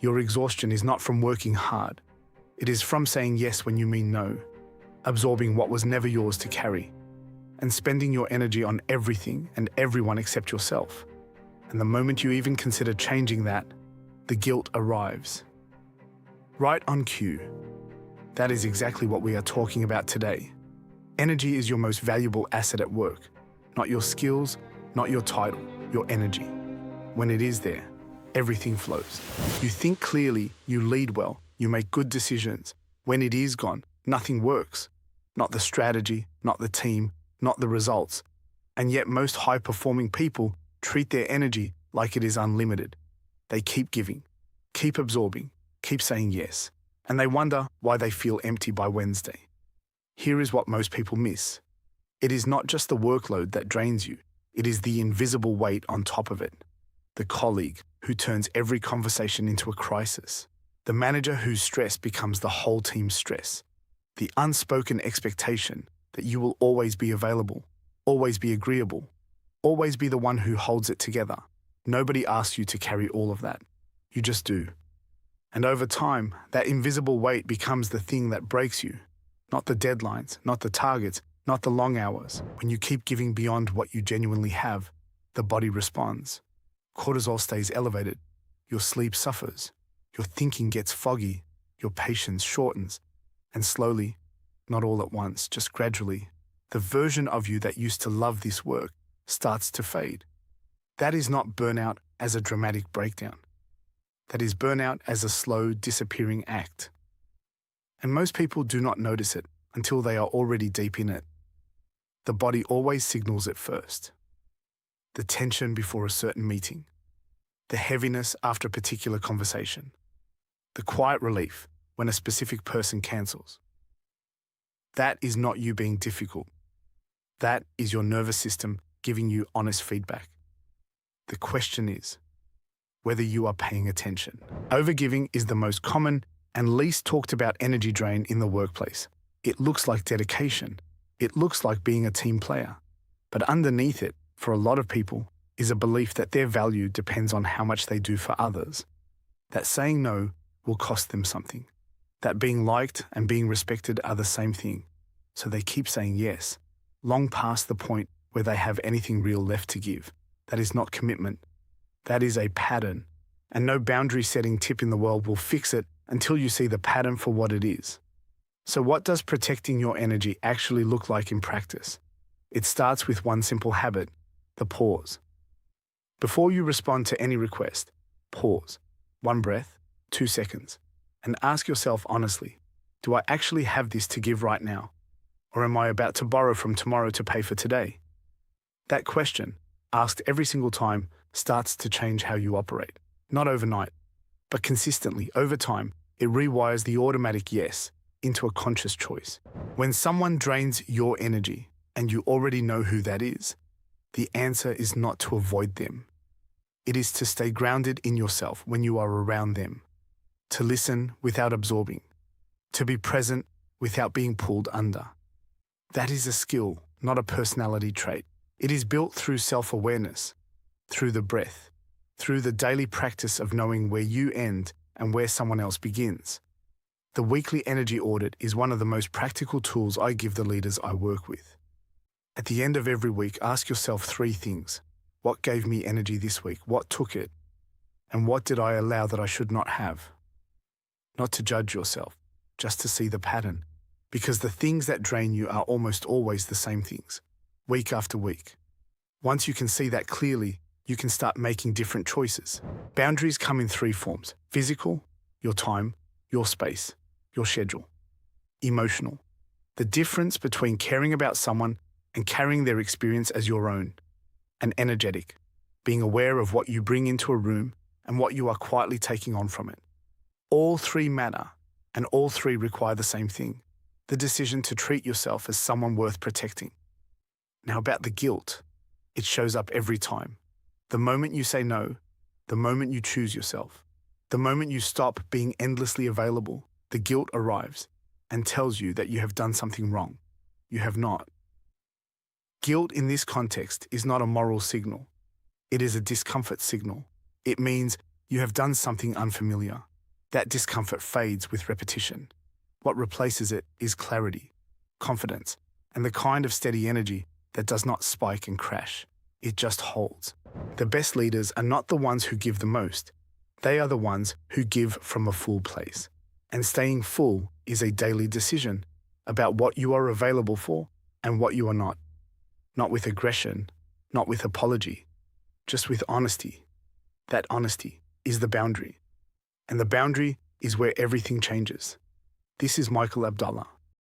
Your exhaustion is not from working hard. It is from saying yes when you mean no, absorbing what was never yours to carry, and spending your energy on everything and everyone except yourself. And the moment you even consider changing that, the guilt arrives. Right on cue. That is exactly what we are talking about today. Energy is your most valuable asset at work. Not your skills, not your title, your energy. When it is there, everything flows. You think clearly, you lead well, you make good decisions. When it is gone, nothing works. Not the strategy, not the team, not the results. And yet most high-performing people treat their energy like it is unlimited. They keep giving, keep absorbing, keep saying yes. And they wonder why they feel empty by Wednesday. Here is what most people miss. It is not just the workload that drains you. It is the invisible weight on top of it. The colleague who turns every conversation into a crisis. The manager whose stress becomes the whole team's stress. The unspoken expectation that you will always be available, always be agreeable, always be the one who holds it together. Nobody asks you to carry all of that. You just do. And over time, that invisible weight becomes the thing that breaks you. Not the deadlines, not the targets, not the long hours. When you keep giving beyond what you genuinely have, the body responds. Cortisol stays elevated. Your sleep suffers. Your thinking gets foggy. Your patience shortens. And slowly, not all at once, just gradually, the version of you that used to love this work starts to fade. That is not burnout as a dramatic breakdown. That is burnout as a slow, disappearing act. And most people do not notice it until they are already deep in it. The body always signals it first. The tension before a certain meeting. The heaviness after a particular conversation. The quiet relief when a specific person cancels. That is not you being difficult. That is your nervous system giving you honest feedback. The question is whether you are paying attention. Overgiving is the most common and least talked about energy drain in the workplace. It looks like dedication. It looks like being a team player. But underneath it, for a lot of people, is a belief that their value depends on how much they do for others. That saying no will cost them something. That being liked and being respected are the same thing. So they keep saying yes, long past the point where they have anything real left to give. That is not commitment. That is a pattern. And no boundary-setting tip in the world will fix it until you see the pattern for what it is. So what does protecting your energy actually look like in practice? It starts with one simple habit, the pause. Before you respond to any request, pause. 1 breath, 2 seconds, and ask yourself honestly, do I actually have this to give right now? Or am I about to borrow from tomorrow to pay for today? That question, asked every single time, starts to change how you operate. Not overnight, but consistently, over time, it rewires the automatic yes into a conscious choice. When someone drains your energy, and you already know who that is, the answer is not to avoid them. It is to stay grounded in yourself when you are around them, to listen without absorbing, to be present without being pulled under. That is a skill, not a personality trait. It is built through self-awareness, through the breath, through the daily practice of knowing where you end and where someone else begins. The weekly energy audit is one of the most practical tools I give the leaders I work with. At the end of every week, ask yourself 3 things. What gave me energy this week? What took it? And what did I allow that I should not have? Not to judge yourself, just to see the pattern. Because the things that drain you are almost always the same things, week after week. Once you can see that clearly, you can start making different choices. Boundaries come in 3 forms: physical, your time, your space, your schedule. Emotional, the difference between caring about someone and carrying their experience as your own. And energetic, being aware of what you bring into a room and what you are quietly taking on from it. All 3 matter, and all 3 require the same thing: the decision to treat yourself as someone worth protecting. Now about the guilt, it shows up every time. The moment you say no, the moment you choose yourself, the moment you stop being endlessly available, the guilt arrives and tells you that you have done something wrong. You have not. Guilt in this context is not a moral signal. It is a discomfort signal. It means you have done something unfamiliar. That discomfort fades with repetition. What replaces it is clarity, confidence, and the kind of steady energy that does not spike and crash. It just holds. The best leaders are not the ones who give the most. They are the ones who give from a full place. And staying full is a daily decision about what you are available for and what you are not. Not with aggression, not with apology, just with honesty. That honesty is the boundary. And the boundary is where everything changes. This is Michael Abdullah.